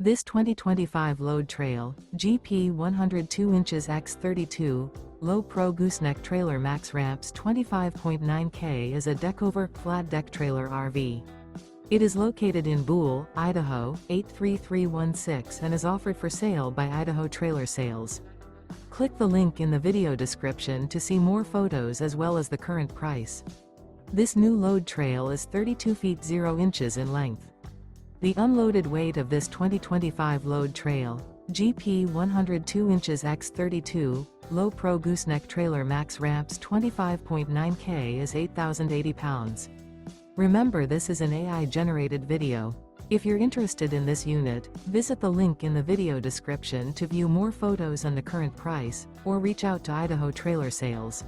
This 2025 load trail, GP 102 inches x 32, low pro gooseneck trailer max ramps 25.9K is a Deckover flat deck trailer RV. It is located in Buhl, Idaho, 83316 and is offered for sale by Idaho Trailer Sales. Click the link in the video description to see more photos as well as the current price. This new load trail is 32 feet 0 inches in length. The unloaded weight of this 2025 load trail, GP 102 inches x 32, low pro gooseneck trailer max ramps 25.9K is 8,080 pounds. Remember, this is an AI-generated video. If you're interested in this unit, visit the link in the video description to view more photos and the current price, or reach out to Idaho Trailer Sales.